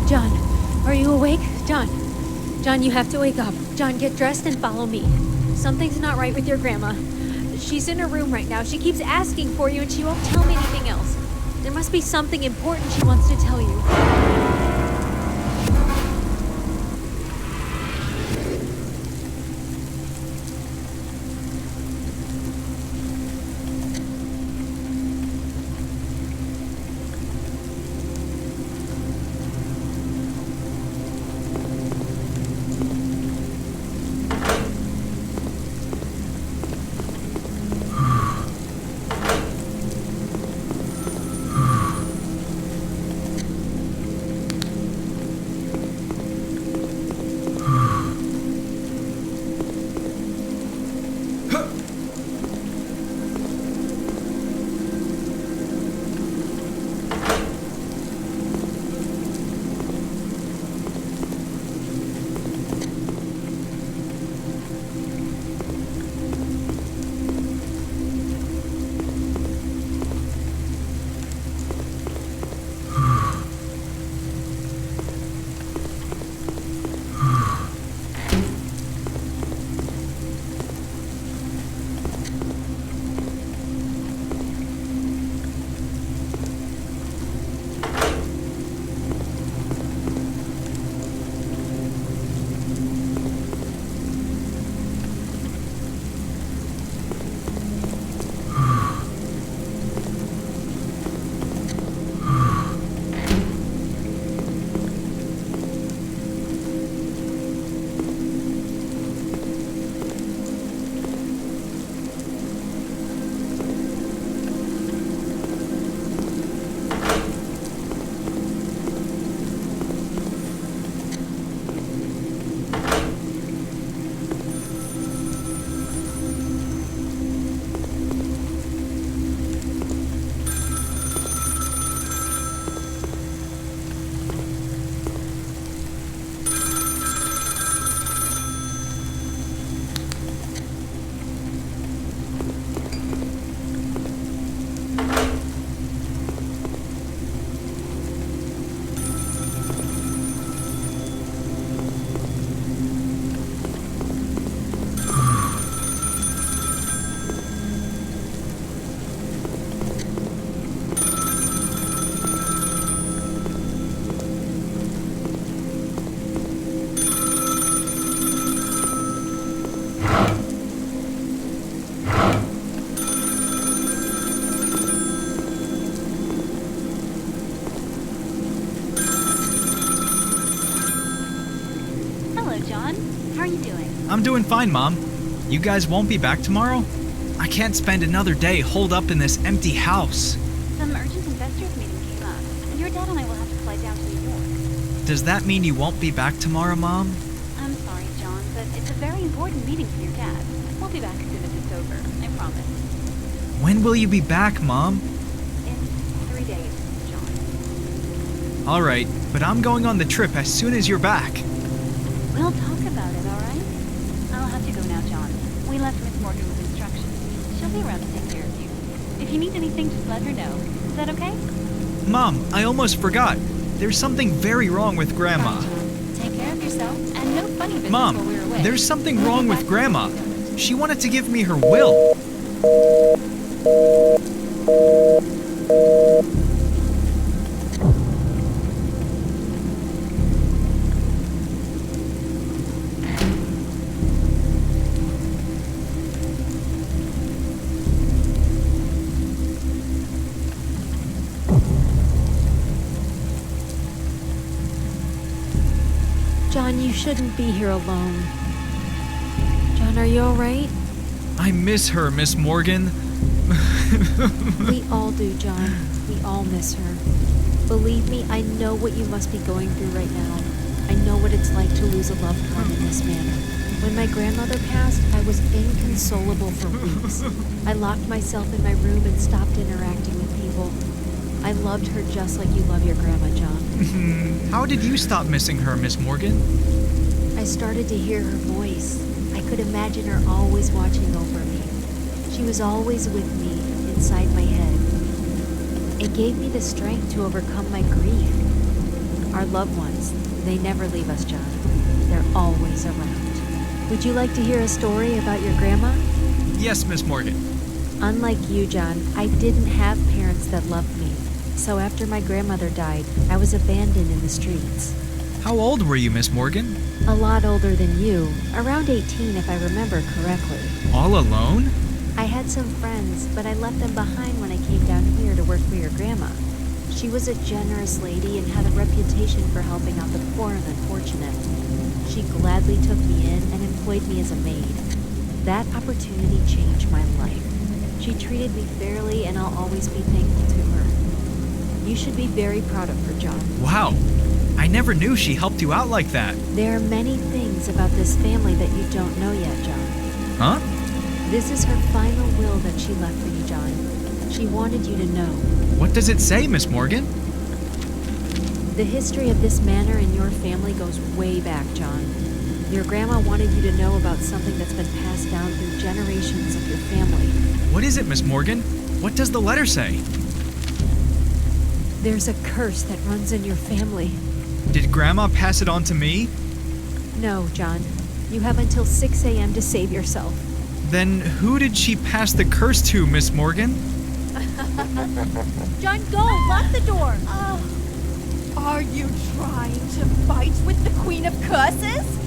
John, are you awake? John, you have to wake up. John, get dressed and follow me. Something's not right with your grandma. She's in her room right now. She keeps asking for you and she won't tell me anything else. There must be something important she wants to tell you. I'm doing fine, Mom. You guys won't be back tomorrow? I can't spend another day holed up in this empty house. Some urgent investors meeting came up. Your dad and I will have to fly down to New York. Does that mean you won't be back tomorrow, Mom? I'm sorry, John, but it's a very important meeting for your dad. We'll be back as soon as it's over, I promise. When will you be back, Mom? In 3 days, John. All right, but I'm going on the trip as soon as you're back. We'll talk about it, all right? I'll have to go now, John. We left Miss Morgan with instructions. She'll be around to take care of you. If you need anything, just let her know. Is that okay? Mom, I almost forgot. There's something very wrong with Grandma. Take care of yourself, and no funny business Mom, while we're away. there's something wrong with Grandma. She wanted to give me her will. John, you shouldn't be here alone. John, are you alright? I miss her, Miss Morgan. We all do, John. We all miss her. Believe me, I know what you must be going through right now. I know what it's like to lose a loved one in this manner. When my grandmother passed, I was inconsolable for weeks. I locked myself in my room and stopped interacting with people. I loved her just like you love your grandma, John. How did you stop missing her, Miss Morgan? I started to hear her voice. I could imagine her always watching over me. She was always with me, inside my head. It gave me the strength to overcome my grief. Our loved ones, they never leave us, John. They're always around. Would you like to hear a story about your grandma? Yes, Miss Morgan. Unlike you, John, I didn't have parents that loved me. So after my grandmother died, I was abandoned in the streets. How old were you, Miss Morgan? A lot older than you, around 18 if I remember correctly. All alone? I had some friends, but I left them behind when I came down here to work for your grandma. She was a generous lady and had a reputation for helping out the poor and unfortunate. She gladly took me in and employed me as a maid. That opportunity changed my life. She treated me fairly, and I'll always be thankful to her. You should be very proud of her, John. Wow. I never knew she helped you out like that. There are many things about this family that you don't know yet, John. Huh? This is her final will that she left for you, John. She wanted you to know. What does it say, Miss Morgan? The history of this manor and your family goes way back, John. Your grandma wanted you to know about something that's been passed down through generations of your family. What is it, Miss Morgan? What does the letter say? There's a curse that runs in your family. Did Grandma pass it on to me? No, John. You have until 6 a.m. to save yourself. Then who did she pass the curse to, Miss Morgan? John, go! Lock the door! Are you trying to fight with the Queen of Curses?